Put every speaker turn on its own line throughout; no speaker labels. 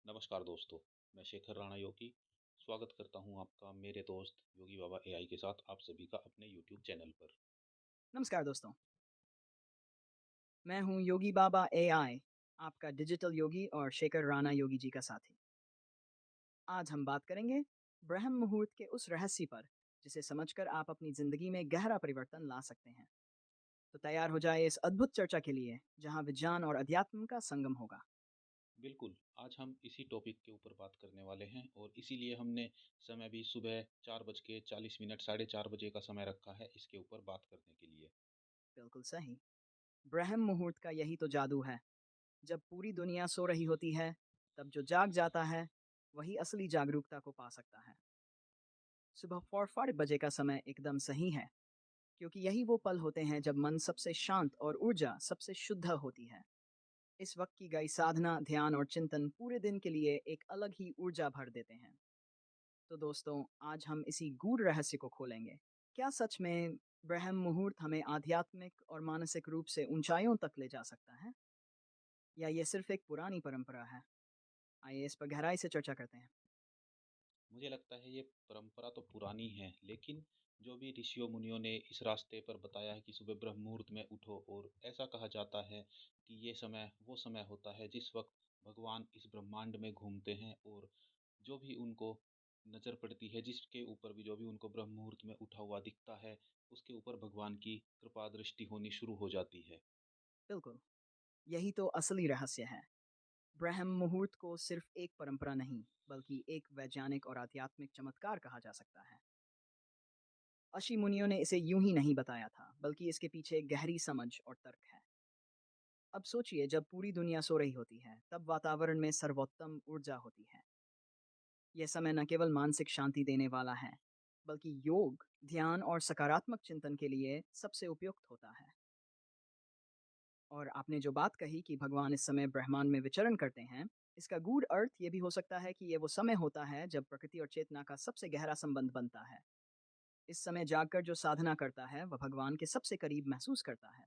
नमस्कार दोस्तों, मैं शेखर राणा योगी स्वागत करता हूं आपका मेरे दोस्त योगी बाबा एआई के साथ आप सभी का अपने यूट्यूब चैनल पर।
नमस्कार दोस्तों, मैं हूँ योगी बाबा एआई, आपका डिजिटल योगी और शेखर राणा योगी जी का साथी। आज हम बात करेंगे ब्रह्म मुहूर्त के उस रहस्य पर, जिसे समझकर आप अपनी ज़िंदगी में गहरा परिवर्तन ला सकते हैं। तो तैयार हो जाए इस अद्भुत चर्चा के लिए, जहाँ विज्ञान और अध्यात्म का संगम होगा।
बिल्कुल, आज हम इसी टॉपिक के ऊपर बात करने वाले हैं और इसीलिए हमने समय भी सुबह 4:40 4:30 बजे का समय रखा है इसके ऊपर बात करने के लिए।
बिल्कुल सही। ब्रह्म मुहूर्त का यही तो जादू है। जब पूरी दुनिया सो रही होती है, तब जो जाग जाता है, वही असली जागरूकता को पा सकता है। सुबह 4:40 बजे का समय एकदम सही है, क्योंकि यही वो पल होते हैं जब मन सबसे शांत और ऊर्जा सबसे शुद्ध होती है। इस वक्त की गई साधना, ध्यान और चिंतन पूरे दिन के लिए एक अलग ही ऊर्जा भर देते हैं। तो दोस्तों, आज हम इसी गूढ़ रहस्य को खोलेंगे। क्या सच में ब्रह्म मुहूर्त हमें आध्यात्मिक और मानसिक रूप से ऊंचाइयों तक ले जा सकता है, या ये सिर्फ एक पुरानी परंपरा है? आइए इस पर गहराई से चर्चा करते हैं।
मुझे लगता है ये परंपरा तो पुरानी है, लेकिन जो भी ऋषियों मुनियों ने इस रास्ते पर बताया है कि सुबह ब्रह्म मुहूर्त में उठो, और ऐसा कहा जाता है कि ये समय वो समय होता है जिस वक्त भगवान इस ब्रह्मांड में घूमते हैं, और जो भी उनको नज़र पड़ती है, जिसके ऊपर भी जो भी उनको ब्रह्म मुहूर्त में उठा हुआ दिखता है, उसके ऊपर भगवान की कृपा दृष्टि होनी शुरू हो जाती है।
बिल्कुल, यही तो असली रहस्य है। ब्रह्म मुहूर्त को सिर्फ एक परंपरा नहीं, बल्कि एक वैज्ञानिक और आध्यात्मिक चमत्कार कहा जा सकता है। ऋषि मुनियों ने इसे यूं ही नहीं बताया था, बल्कि इसके पीछे एक गहरी समझ और तर्क है। अब सोचिए, जब पूरी दुनिया सो रही होती है, तब वातावरण में सर्वोत्तम ऊर्जा होती है। यह समय न केवल मानसिक शांति देने वाला है, बल्कि योग, ध्यान और सकारात्मक चिंतन के लिए सबसे उपयुक्त होता है। और आपने जो बात कही कि भगवान इस समय ब्रह्मांड में विचरण करते हैं, इसका गूढ़ अर्थ ये भी हो सकता है कि ये वो समय होता है जब प्रकृति और चेतना का सबसे गहरा संबंध बनता है। इस समय जागकर जो साधना करता है, वह भगवान के सबसे करीब महसूस करता है।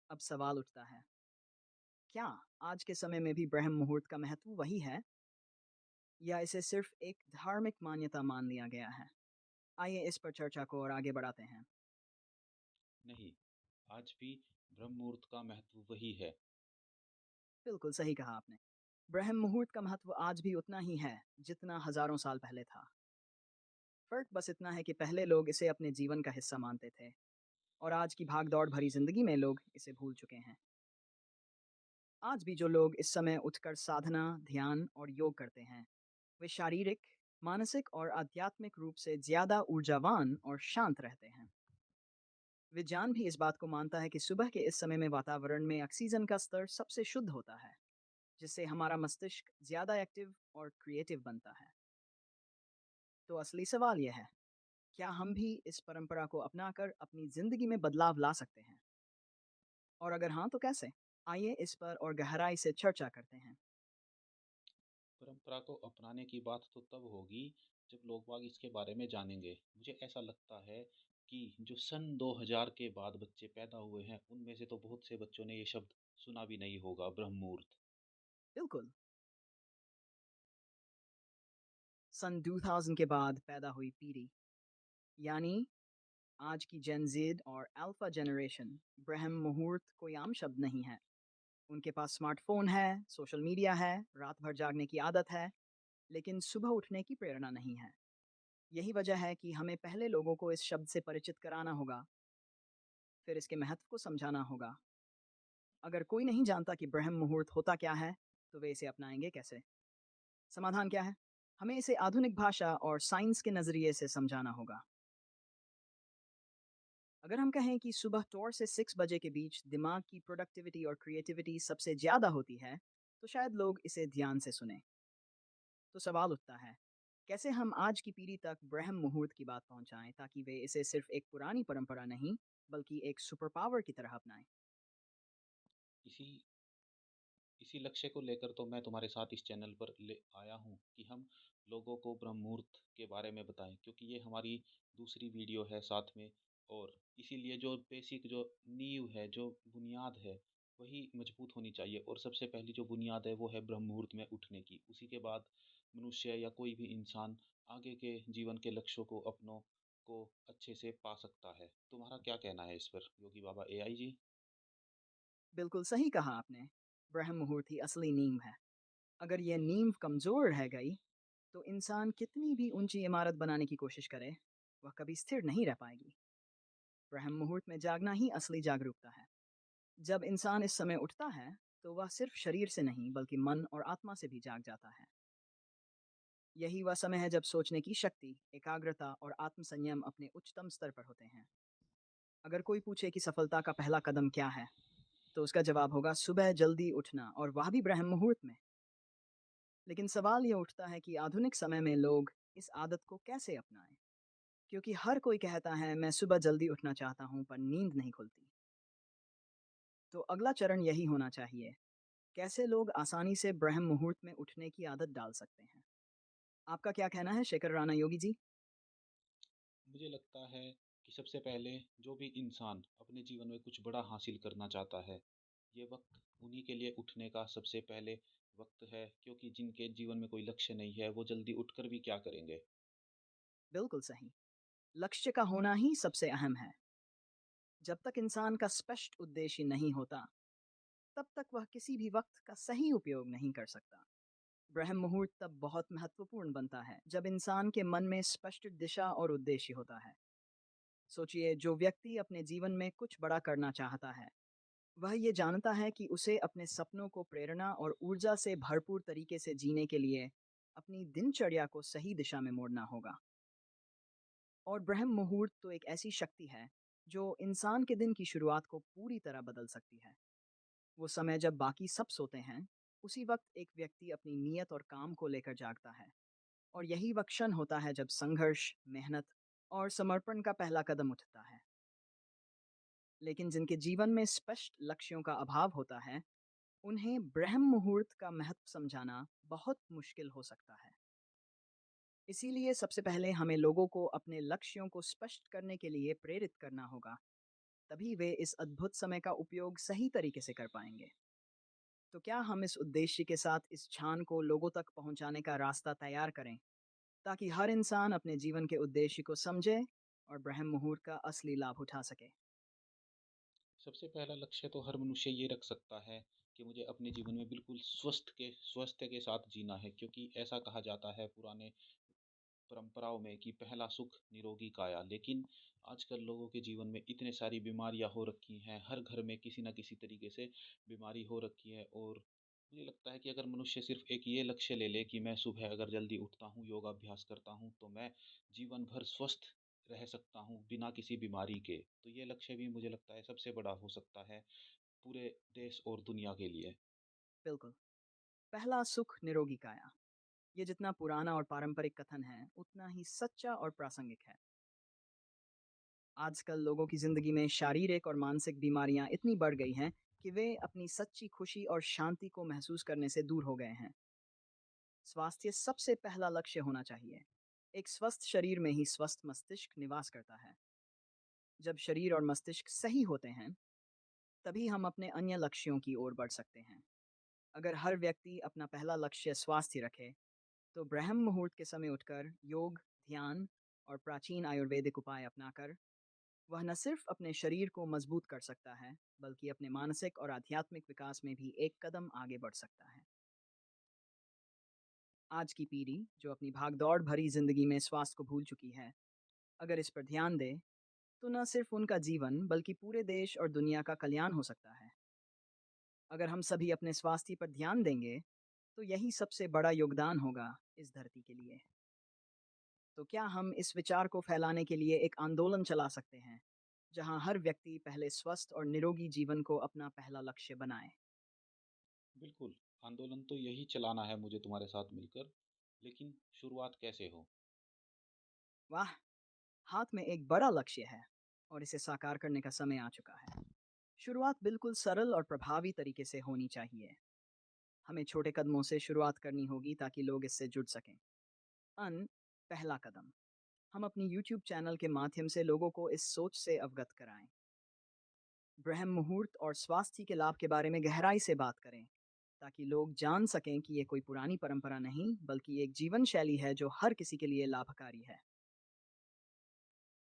अब सवाल उठता है, क्या आज के समय में भी ब्रह्म मुहूर्त का महत्व वही है, या इसे सिर्फ एक धार्मिक मान्यता मान लिया गया है? आइए इस पर चर्चा को और आगे बढ़ाते हैं।
नहीं, आज भी ब्रह्म मुहूर्त का महत्व वही है।
बिल्कुल सही कहा आपने। ब्रह्म मुहूर्त का महत्व आज भी उतना ही है, जितना हजारों साल पहले था। फर्क बस इतना है कि पहले लोग इसे अपने जीवन का हिस्सा मानते थे, और आज की भाग-दौड़ भरी जिंदगी में लोग इसे भूल चुके हैं। आज भी जो लोग इस समय उठकर साधना, ध्यान और योग करते हैं, वे शारीरिक, मानसिक और आध्यात्मिक रूप से ज्यादा ऊर्जावान और शांत रहते हैं। विज्ञान भी इस बात को मानता है कि सुबह के इस समय में वातावरण में ऑक्सीजन का स्तर सबसे शुद्ध होता है, जिससे हमारा मस्तिष्क ज्यादा एक्टिव और क्रिएटिव बनता है। तो असली सवाल यह है, क्या हम भी इस परंपरा को अपनाकर अपनी जिंदगी में बदलाव ला सकते हैं? और अगर हाँ, तो कैसे? आइए इस पर और गहराई से चर्चा करते हैं।
परंपरा को अपनाने की बात तो तब होगी जब लोग बाग इसके बारे में जानेंगे। मुझे ऐसा लगता है कि जो सन 2000 के बाद बच्चे पैदा हुए हैं, उनमें से तो बहुत से बच्चों ने ये शब्द सुना भी नहीं होगा, ब्रह्म मुहूर्त।
बिल्कुल, सन 2000 के बाद पैदा हुई पीढ़ी, यानी आज की जेन ज़ेड और अल्फा जनरेशन, ब्रह्म मुहूर्त कोई आम शब्द नहीं है। उनके पास स्मार्टफ़ोन है, सोशल मीडिया है, रात भर जागने की आदत है, लेकिन सुबह उठने की प्रेरणा नहीं है। यही वजह है कि हमें पहले लोगों को इस शब्द से परिचित कराना होगा, फिर इसके महत्व को समझाना होगा। अगर कोई नहीं जानता कि ब्रह्म मुहूर्त होता क्या है, तो वे इसे अपनाएंगे कैसे? समाधान क्या है? हमें इसे आधुनिक भाषा और साइंस के नज़रिए से समझाना होगा। अगर हम कहें कि सुबह 4 से 6 बजे के बीच दिमाग की प्रोडक्टिविटी और क्रिएटिविटी सबसे ज़्यादा होती है, तो शायद लोग इसे ध्यान से सुनें। तो सवाल उठता है, कैसे हम आज की पीढ़ी तक ब्रह्म मुहूर्त की बात पहुंचाएं, ताकि वे इसे सिर्फ एक पुरानी परंपरा नहीं, बल्कि एक सुपर पावर की तरह अपनाएं?
इसी इसी लक्ष्य को लेकर तो मैं तुम्हारे साथ इस चैनल पर ले आया हूँ कि हम लोगों को ब्रह्म मुहूर्त के बारे में बताएं, क्योंकि ये हमारी दूसरी वीडियो है साथ में। और इसीलिए जो बेसिक जो नींव है, जो बुनियाद है, वही मजबूत होनी चाहिए और सबसे पहली जो बुनियाद है वो है ब्रह्म मुहूर्त में उठने की। उसी के बाद मनुष्य या कोई भी इंसान आगे के जीवन के लक्ष्यों को अपनों को अच्छे से पा सकता है। तुम्हारा क्या कहना है इस पर योगी बाबा एआई जी?
बिल्कुल सही कहा आपने। ब्रह्म मुहूर्त ही असली नींव है। अगर यह नींव कमज़ोर रह गई, तो इंसान कितनी भी ऊंची इमारत बनाने की कोशिश करे, वह कभी स्थिर नहीं रह पाएगी। ब्रह्म मुहूर्त में जागना ही असली जागरूकता है। जब इंसान इस समय उठता है, तो वह सिर्फ शरीर से नहीं बल्कि मन और आत्मा से भी जाग जाता है। यही वह समय है जब सोचने की शक्ति, एकाग्रता और आत्मसंयम अपने उच्चतम स्तर पर होते हैं। अगर कोई पूछे कि सफलता का पहला कदम क्या है, तो उसका जवाब होगा सुबह जल्दी उठना, और वह भी ब्रह्म मुहूर्त में। लेकिन सवाल यह उठता है कि आधुनिक समय में लोग इस आदत को कैसे अपनाएं, क्योंकि हर कोई कहता है मैं सुबह जल्दी उठना चाहता हूं, पर नींद नहीं खुलती। तो अगला चरण यही होना चाहिए, कैसे लोग आसानी से ब्रह्म मुहूर्त में उठने की आदत डाल सकते हैं। आपका क्या कहना है शेखर राणा योगी जी?
मुझे लगता है कि सबसे पहले जो भी इंसान अपने जीवन में कुछ बड़ा हासिल करना चाहता है, ये वक्त उन्हीं के लिए उठने का सबसे पहले वक्त है, क्योंकि जिनके जीवन में कोई लक्ष्य नहीं है वो जल्दी उठकर भी क्या करेंगे।
बिल्कुल सही। लक्ष्य का होना ही सबसे अहम है। जब तक इंसान का स्पष्ट उद्देश्य नहीं होता, तब तक वह किसी भी वक्त का सही उपयोग नहीं कर सकता। ब्रह्म मुहूर्त तब बहुत महत्वपूर्ण बनता है जब इंसान के मन में स्पष्ट दिशा और उद्देश्य होता है। सोचिए, जो व्यक्ति अपने जीवन में कुछ बड़ा करना चाहता है, वह ये जानता है कि उसे अपने सपनों को प्रेरणा और ऊर्जा से भरपूर तरीके से जीने के लिए अपनी दिनचर्या को सही दिशा में मोड़ना होगा। और ब्रह्म मुहूर्त तो एक ऐसी शक्ति है जो इंसान के दिन की शुरुआत को पूरी तरह बदल सकती है। वो समय जब बाकी सब सोते हैं, उसी वक्त एक व्यक्ति अपनी नीयत और काम को लेकर जागता है। और यही वह क्षण होता है जब संघर्ष, मेहनत और समर्पण का पहला कदम उठता है। लेकिन जिनके जीवन में स्पष्ट लक्ष्यों का अभाव होता है, उन्हें ब्रह्म मुहूर्त का महत्व समझाना बहुत मुश्किल हो सकता है। इसीलिए सबसे पहले हमें लोगों को अपने लक्ष्यों को स्पष्ट करने के लिए प्रेरित करना होगा। तभी वे इस अद्भुत समय का उपयोग सही तरीके से कर पाएंगे। तो क्या हम इस उद्देश्य के साथ इस क्षण को लोगों तक पहुंचाने का रास्ता तैयार करें, ताकि हर इंसान अपने जीवन के उद्देश्य को समझे और ब्रह्म मुहूर्त का असली लाभ उठा सके?
सबसे पहला लक्ष्य तो हर मनुष्य ये रख सकता है कि मुझे अपने जीवन में बिल्कुल स्वास्थ्य के साथ जीना है, क्योंकि ऐसा कहा जाता है पुराने परंपराओं में कि पहला सुख निरोगी काया। लेकिन आजकल लोगों के जीवन में इतने सारी बीमारियां हो रखी हैं, हर घर में किसी न किसी तरीके से बीमारी हो रखी है। और मुझे लगता है कि अगर मनुष्य सिर्फ एक ये लक्ष्य ले ले कि मैं सुबह अगर जल्दी उठता हूँ, योगाभ्यास करता हूँ, तो मैं जीवन भर स्वस्थ रह सकता हूँ बिना किसी बीमारी के, तो ये लक्ष्य भी मुझे लगता है सबसे बड़ा हो सकता है पूरे देश और दुनिया के लिए।
बिल्कुल। पहला सुख निरोगी काया, ये जितना पुराना और पारंपरिक कथन है, उतना ही सच्चा और प्रासंगिक है। आजकल लोगों की जिंदगी में शारीरिक और मानसिक बीमारियां इतनी बढ़ गई हैं कि वे अपनी सच्ची खुशी और शांति को महसूस करने से दूर हो गए हैं। स्वास्थ्य सबसे पहला लक्ष्य होना चाहिए। एक स्वस्थ शरीर में ही स्वस्थ मस्तिष्क निवास करता है। जब शरीर और मस्तिष्क सही होते हैं, तभी हम अपने अन्य लक्ष्यों की ओर बढ़ सकते हैं। अगर हर व्यक्ति अपना पहला लक्ष्य स्वास्थ्य रखे, तो ब्रह्म मुहूर्त के समय उठकर योग, ध्यान और प्राचीन आयुर्वेदिक उपाय अपनाकर वह न सिर्फ अपने शरीर को मजबूत कर सकता है, बल्कि अपने मानसिक और आध्यात्मिक विकास में भी एक कदम आगे बढ़ सकता है। आज की पीढ़ी जो अपनी भागदौड़ भरी जिंदगी में स्वास्थ्य को भूल चुकी है, अगर इस पर ध्यान दे, तो न सिर्फ उनका जीवन बल्कि पूरे देश और दुनिया का कल्याण हो सकता है। अगर हम सभी अपने स्वास्थ्य पर ध्यान देंगे, तो यही सबसे बड़ा योगदान होगा इस धरती के लिए। तो क्या हम इस विचार को फैलाने के लिए एक आंदोलन चला सकते हैं, जहां हर व्यक्ति पहले स्वस्थ और निरोगी जीवन को अपना पहला लक्ष्य बनाए?
बिल्कुल, आंदोलन तो यही चलाना है मुझे तुम्हारे साथ मिलकर, लेकिन शुरुआत कैसे हो?
वाह! हाथ में एक बड़ा लक्ष्य है और इसे साकार करने का समय आ चुका है। शुरुआत बिल्कुल सरल और प्रभावी तरीके से होनी चाहिए। हमें छोटे कदमों से शुरुआत करनी होगी ताकि लोग इससे जुड़ सकें। अन पहला कदम, हम अपनी यूट्यूब चैनल के माध्यम से लोगों को इस सोच से अवगत कराएं। ब्रह्म मुहूर्त और स्वास्थ्य के लाभ के बारे में गहराई से बात करें, ताकि लोग जान सकें कि ये कोई पुरानी परंपरा नहीं बल्कि एक जीवन शैली है जो हर किसी के लिए लाभकारी है।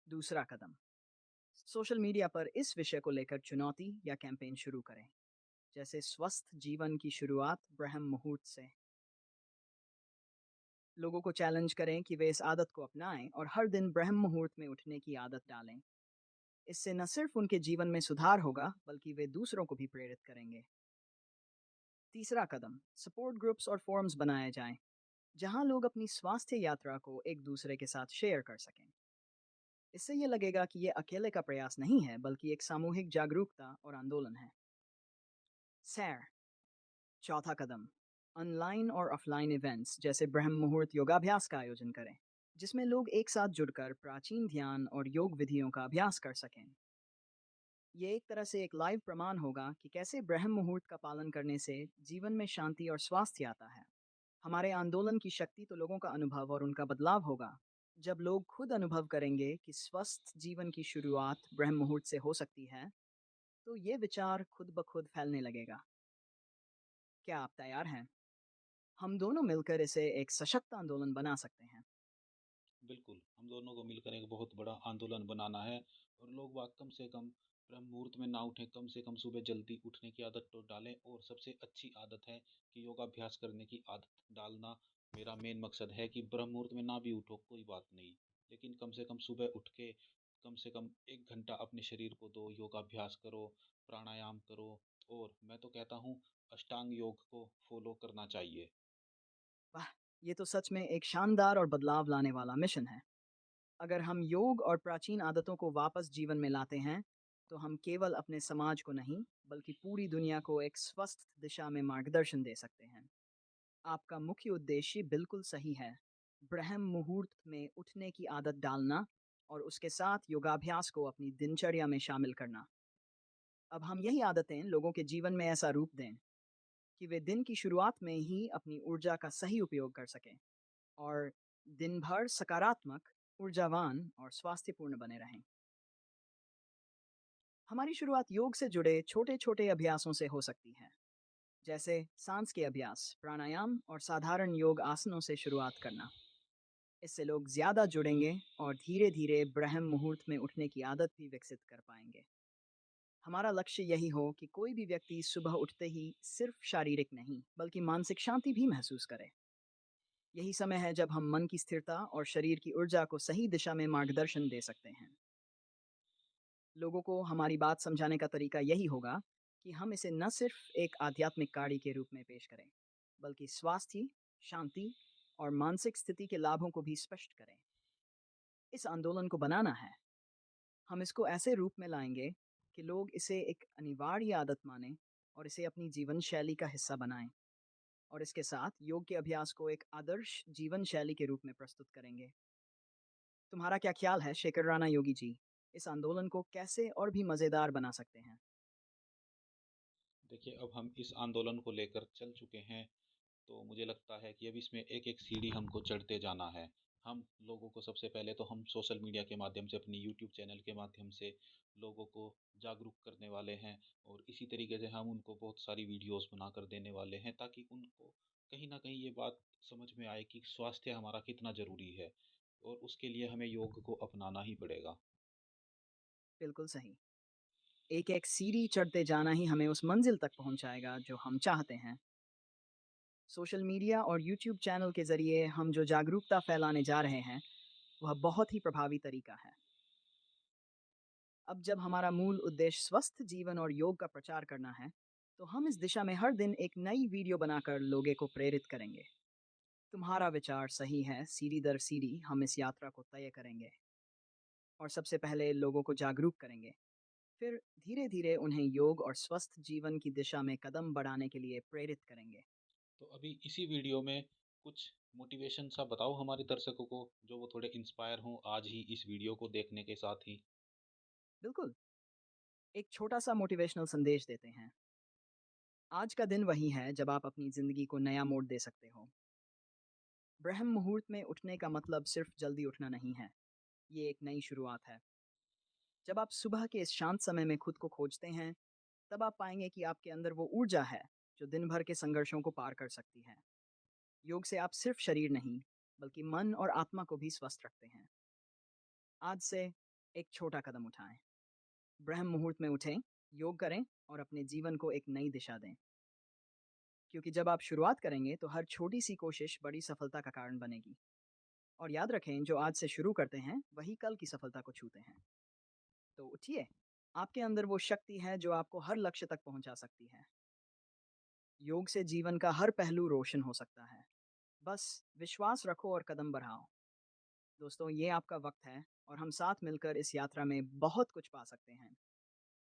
दूसरा कदम, सोशल मीडिया पर इस विषय को लेकर चुनौती या कैंपेन शुरू करें, जैसे स्वस्थ जीवन की शुरुआत ब्रह्म मुहूर्त से। लोगों को चैलेंज करें कि वे इस आदत को अपनाएं और हर दिन ब्रह्म मुहूर्त में उठने की आदत डालें। इससे न सिर्फ उनके जीवन में सुधार होगा बल्कि वे दूसरों को भी प्रेरित करेंगे। तीसरा कदम, सपोर्ट ग्रुप्स और फोरम्स बनाए जाएं, जहां लोग अपनी स्वास्थ्य यात्रा को एक दूसरे के साथ शेयर कर सकें। इससे ये लगेगा कि ये अकेले का प्रयास नहीं है बल्कि एक सामूहिक जागरूकता और आंदोलन है। सैर, चौथा कदम, ऑनलाइन और ऑफलाइन इवेंट्स जैसे ब्रह्म मुहूर्त योगाभ्यास का आयोजन करें, जिसमें लोग एक साथ जुड़कर प्राचीन ध्यान और योग विधियों का अभ्यास कर सकें। ये एक तरह से एक लाइव प्रमाण होगा कि कैसे ब्रह्म मुहूर्त का पालन करने से जीवन में शांति और स्वास्थ्य आता है। हमारे आंदोलन की शक्ति तो लोगों का अनुभव और उनका बदलाव होगा। जब लोग खुद अनुभव करेंगे कि स्वस्थ जीवन की शुरुआत ब्रह्म मुहूर्त से हो सकती है, तो ये विचार खुद ब खुद फैलने लगेगा। क्या आप तैयार हैं? हम दोनों मिलकर इसे एक सशक्त आंदोलन बना सकते हैं।
बिल्कुल, हम दोनों को मिलकर एक बहुत बड़ा आंदोलन बनाना है और लोग वाक़ कम से कम ब्रह्म मुहूर्त में ना उठें, कम से कम सुबह जल्दी उठने की आदत तो डालें और सबसे अच्छी आदत है कि योगाभ्यास करने की आदत डालना। मेरा मेन मकसद है कि ब्रह्म मुहूर्त में ना भी उठो कोई बात नहीं, लेकिन कम से कम सुबह उठ के कम से कम 1 घंटा अपने शरीर को दो, योगाभ्यास करो, प्राणायाम करो और मैं तो कहता हूँ अष्टांग योग को फ़ॉलो करना चाहिए।
वाह! ये तो सच में एक शानदार और बदलाव लाने वाला मिशन है। अगर हम योग और प्राचीन आदतों को वापस जीवन में लाते हैं, तो हम केवल अपने समाज को नहीं, बल्कि पूरी दुनिया को एक स्वस्थ दिशा में मार्गदर्शन दे सकते हैं। आपका मुख्य उद्देश्य बिल्कुल सही है। ब्रह्म मुहूर्त में उठने की आदत डालना और उसके साथ योगाभ्यास को अपनी दिनचर्या में शामिल करना। अब हम यही आदतें लोगों के जीवन में ऐसा रूप दें कि वे दिन की शुरुआत में ही अपनी ऊर्जा का सही उपयोग कर सकें और दिन भर सकारात्मक, ऊर्जावान और स्वास्थ्यपूर्ण बने रहें। हमारी शुरुआत योग से जुड़े छोटे-छोटे अभ्यासों से हो सकती है, जैसे सांस के अभ्यास, प्राणायाम और साधारण योग आसनों से शुरुआत करना। इससे लोग ज़्यादा जुड़ेंगे और धीरे-धीरे ब्रह्म मुहूर्त में उठने की आदत भी विकसित कर पाएंगे। हमारा लक्ष्य यही हो कि कोई भी व्यक्ति सुबह उठते ही सिर्फ शारीरिक नहीं, बल्कि मानसिक शांति भी महसूस करे। यही समय है जब हम मन की स्थिरता और शरीर की ऊर्जा को सही दिशा में मार्गदर्शन दे सकते हैं। लोगों को हमारी बात समझाने का तरीका यही होगा कि हम इसे न सिर्फ एक आध्यात्मिक कार्य के रूप में पेश करें, बल्कि स्वास्थ्य, शांति और मानसिक स्थिति के लाभों को भी स्पष्ट करें। इस आंदोलन को बनाना है, हम इसको ऐसे रूप में लाएंगे कि लोग इसे एक अनिवार्य आदत मानें और इसे अपनी जीवन शैली का हिस्सा बनाएं, और इसके साथ योग के अभ्यास को एक आदर्श जीवन शैली के रूप में प्रस्तुत करेंगे। तुम्हारा क्या ख्याल है शेखर राणा योगी जी, इस आंदोलन को कैसे और भी मज़ेदार बना सकते हैं?
देखिए, अब हम इस आंदोलन को लेकर चल चुके हैं, तो मुझे लगता है कि अब इसमें एक-एक सीढ़ी हमको चढ़ते जाना है। हम लोगों को सबसे पहले तो हम सोशल मीडिया के माध्यम से, अपनी यूट्यूब चैनल के माध्यम से लोगों को जागरूक करने वाले हैं और इसी तरीके से हम उनको बहुत सारी वीडियोज़ बनाकर देने वाले हैं ताकि उनको कहीं न कहीं ये बात समझ में आए कि स्वास्थ्य हमारा कितना ज़रूरी है और उसके लिए हमें योग को अपनाना ही पड़ेगा।
बिल्कुल सही। एक-एक सीढ़ी चढ़ते जाना ही हमें उस मंजिल तक पहुँचाएगा जो हम चाहते हैं। सोशल मीडिया और यूट्यूब चैनल के ज़रिए हम जो जागरूकता फैलाने जा रहे हैं, वह बहुत ही प्रभावी तरीका है। अब जब हमारा मूल उद्देश्य स्वस्थ जीवन और योग का प्रचार करना है, तो हम इस दिशा में हर दिन एक नई वीडियो बनाकर लोगों को प्रेरित करेंगे। तुम्हारा विचार सही है, सीढ़ी दर सीढ़ी हम इस यात्रा को तय करेंगे और सबसे पहले लोगों को जागरूक करेंगे। फिर धीरे-धीरे उन्हें योग और स्वस्थ जीवन की दिशा में कदम बढ़ाने के लिए प्रेरित करेंगे।
तो अभी इसी वीडियो में कुछ मोटिवेशन सा बताओ हमारे दर्शकों को, जो वो थोड़े इंस्पायर हों आज ही इस वीडियो को देखने के साथ ही।
बिल्कुल, एक छोटा-सा मोटिवेशनल संदेश देते हैं। आज का दिन वही है जब आप अपनी ज़िंदगी को नया मोड़ दे सकते हो। ब्रह्म मुहूर्त में उठने का मतलब सिर्फ जल्दी उठना नहीं है, ये एक नई शुरुआत है। जब आप सुबह के इस शांत समय में खुद को खोजते हैं, तब आप पाएंगे कि आपके अंदर वो ऊर्जा है जो दिन भर के संघर्षों को पार कर सकती है। योग से आप सिर्फ शरीर नहीं, बल्कि मन और आत्मा को भी स्वस्थ रखते हैं। आज से एक छोटा कदम उठाएं, ब्रह्म मुहूर्त में उठें, योग करें और अपने जीवन को एक नई दिशा दें। क्योंकि जब आप शुरुआत करेंगे तो हर छोटी सी कोशिश बड़ी सफलता का कारण बनेगी। और याद रखें, जो आज से शुरू करते हैं वही कल की सफलता को छूते हैं। तो उठिए, आपके अंदर वो शक्ति है जो आपको हर लक्ष्य तक पहुंचा सकती है। योग से जीवन का हर पहलू रोशन हो सकता है। बस विश्वास रखो और कदम बढ़ाओ। दोस्तों, ये आपका वक्त है और हम साथ मिलकर इस यात्रा में बहुत कुछ पा सकते हैं।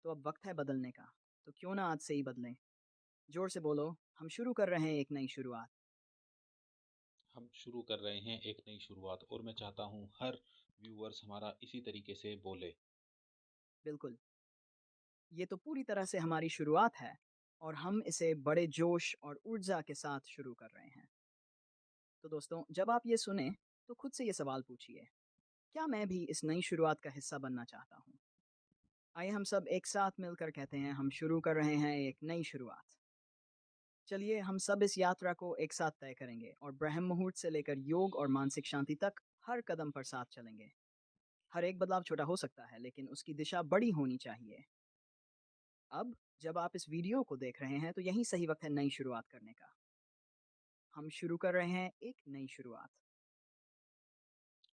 तो अब वक्त है बदलने का। तो क्यों ना आज से ही बदलें। जोर से बोलो, हम शुरू कर रहे हैं एक नई शुरुआत।
हम शुरू कर रहे हैं एक नई शुरुआत और मैं चाहता हूँ हर व्यूअर्स हमारा इसी तरीके से बोले।
बिल्कुल, ये तो पूरी तरह से हमारी शुरुआत है और हम इसे बड़े जोश और ऊर्जा के साथ शुरू कर रहे हैं। तो दोस्तों, जब आप ये सुने तो खुद से ये सवाल पूछिए, क्या मैं भी इस नई शुरुआत का हिस्सा बनना चाहता हूँ? आइए हम सब एक साथ मिलकर कहते हैं, हम शुरू कर रहे हैं एक नई शुरुआत। चलिए हम सब इस यात्रा को एक साथ तय करेंगे और ब्रह्म मुहूर्त से लेकर योग और मानसिक शांति तक हर कदम पर साथ चलेंगे। हर एक बदलाव छोटा हो सकता है, लेकिन उसकी दिशा बड़ी होनी चाहिए। अब जब आप इस वीडियो को देख रहे हैं तो यही सही वक्त है नई शुरुआत करने का। हम शुरू कर रहे हैं एक नई शुरुआत।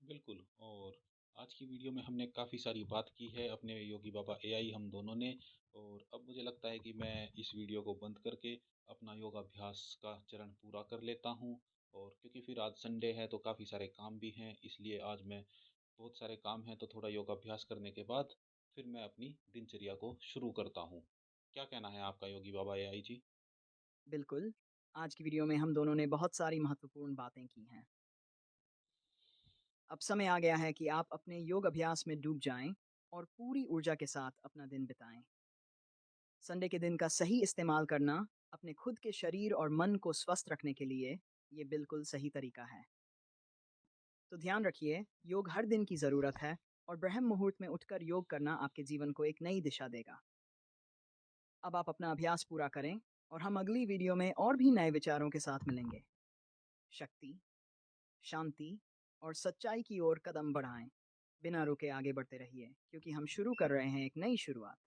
बिल्कुल। और आज की वीडियो में हमने काफ़ी सारी बात की है अपने योगी बाबा एआई हम दोनों ने। और अब मुझे लगता है कि मैं इस वीडियो को बंद करके अपना योगाभ्यास का चरण पूरा कर लेता हूँ। और क्योंकि फिर आज संडे है तो काफ़ी सारे काम भी हैं, इसलिए आज मैं बहुत सारे काम हैं तो थोड़ा योगाभ्यास करने के बाद फिर मैं अपनी दिनचर्या को शुरू करता हूँ। क्या कहना है आपका योगी बाबा एआई जी?
बिल्कुल, आज की वीडियो में हम दोनों ने बहुत सारी महत्वपूर्ण बातें की हैं। अब समय आ गया है कि आप अपने योग अभ्यास में डूब जाएं और पूरी ऊर्जा के साथ अपना दिन बिताएं। संडे के दिन का सही इस्तेमाल करना अपने खुद के शरीर और मन को स्वस्थ रखने के लिए ये बिल्कुल सही तरीका है। तो ध्यान रखिए, योग हर दिन की ज़रूरत है और ब्रह्म मुहूर्त में उठकर योग करना आपके जीवन को एक नई दिशा देगा। अब आप अपना अभ्यास पूरा करें और हम अगली वीडियो में और भी नए विचारों के साथ मिलेंगे। शक्ति, शांति और सच्चाई की ओर कदम बढ़ाएं। बिना रुके आगे बढ़ते रहिए, क्योंकि हम शुरू कर रहे हैं एक नई शुरुआत।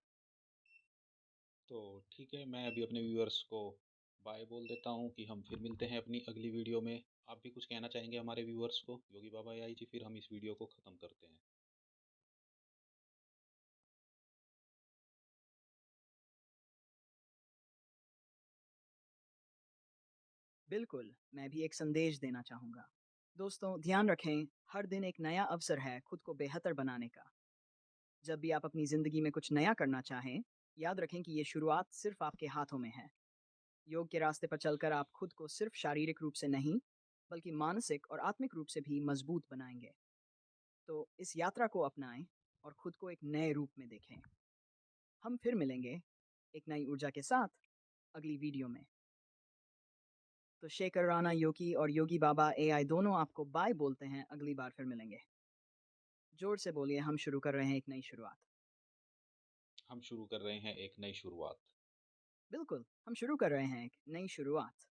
तो ठीक है, मैं अभी अपने व्यूअर्स को बाय बोल देता हूँ कि हम फिर मिलते हैं अपनी अगली वीडियो में। आप भी कुछ कहना चाहेंगे हमारे व्यूअर्स को योगी बाबा एआई जी, फिर हम इस वीडियो को ख़त्म करते हैं।
बिल्कुल, मैं भी एक संदेश देना चाहूँगा। दोस्तों, ध्यान रखें, हर दिन एक नया अवसर है खुद को बेहतर बनाने का। जब भी आप अपनी ज़िंदगी में कुछ नया करना चाहें, याद रखें कि ये शुरुआत सिर्फ आपके हाथों में है। योग के रास्ते पर चलकर आप खुद को सिर्फ शारीरिक रूप से नहीं, बल्कि मानसिक और आत्मिक रूप से भी मजबूत बनाएंगे। तो इस यात्रा को अपनाएं और खुद को एक नए रूप में देखें। हम फिर मिलेंगे एक नई ऊर्जा के साथ अगली वीडियो में। तो शेखर राणा योगी और योगी बाबा एआई दोनों आपको बाय बोलते हैं, अगली बार फिर मिलेंगे। जोर से बोलिए, हम शुरू कर रहे हैं एक नई शुरुआत।
हम शुरू कर रहे हैं एक नई शुरुआत।
बिल्कुल, हम शुरू कर रहे हैं एक नई शुरुआत।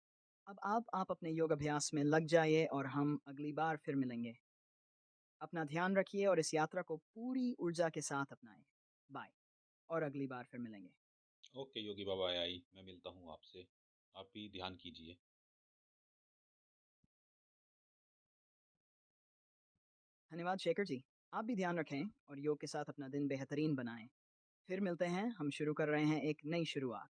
अब आप अपने योग अभ्यास में लग जाइए और हम अगली बार फिर मिलेंगे। अपना ध्यान रखिए और इस यात्रा को पूरी ऊर्जा के साथ अपनाएं। बाय, और अगली बार फिर मिलेंगे।
ओके योगी बाबा एआई, मैं मिलता हूँ आपसे। आप भी ध्यान कीजिए।
धन्यवाद शेखर जी। आप भी ध्यान रखें और योग के साथ अपना दिन बेहतरीन बनाएं। फिर मिलते हैं, हम शुरू कर रहे हैं एक नई शुरुआत।